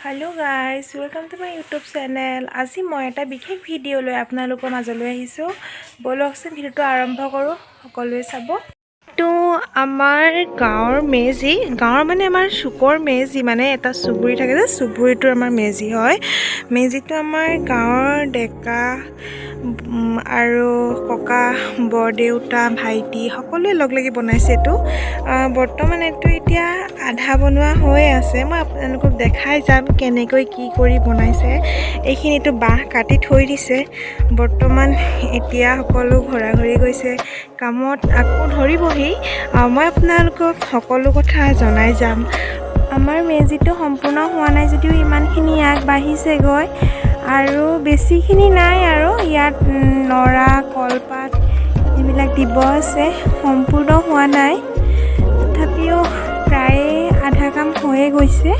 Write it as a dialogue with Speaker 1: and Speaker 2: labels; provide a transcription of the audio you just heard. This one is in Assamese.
Speaker 1: Hello guys, welcome to my YouTube channel. আজি মই এটা বিশেষ ভিডিও লৈ আপোনালোকৰ মাজলৈ আহিছো। বলকচোন ভিডিওটো আৰম্ভ কৰো, সকলোৱে চাব। তো আমাৰ গাঁৱৰ মেজি, গাঁৱৰ মানে আমাৰ চুকৰ মেজি মানে এটা চুবুৰী থাকে যে চুবুৰীটো আমাৰ মেজি হয়। মেজিটো আমাৰ গাঁৱৰ ডেকা আৰু ককা বৰদেউতা ভাইটি সকলোৱে লগ লাগি বনাইছে এটো। বৰ্তমান এটো এতিয়া আধা বনোৱা হৈ আছে। মই আপোনালোকক দেখাই যাম কেনেকৈ কি কৰি বনাইছে। এইখিনিটো বাহ কাটি থৈ দিছে। বৰ্তমান এতিয়া সকলো ঘৰা ঘৰি গৈছে কামত আকৌ ধৰিবহি। মই আপোনালোকক সকলো কথা জনাই যাম। আমাৰ মেজিটো সম্পূৰ্ণ হোৱা নাই যদিও ইমানখিনি আগবাঢ়িছে গৈ আৰু বেছিখিনি নাই আৰু ইয়াত নৰা কলপাত এইবিলাক দিব আছে, সম্পূৰ্ণ হোৱা নাই। তথাপিও প্ৰায় আধা কাম হৈয়ে গৈছে।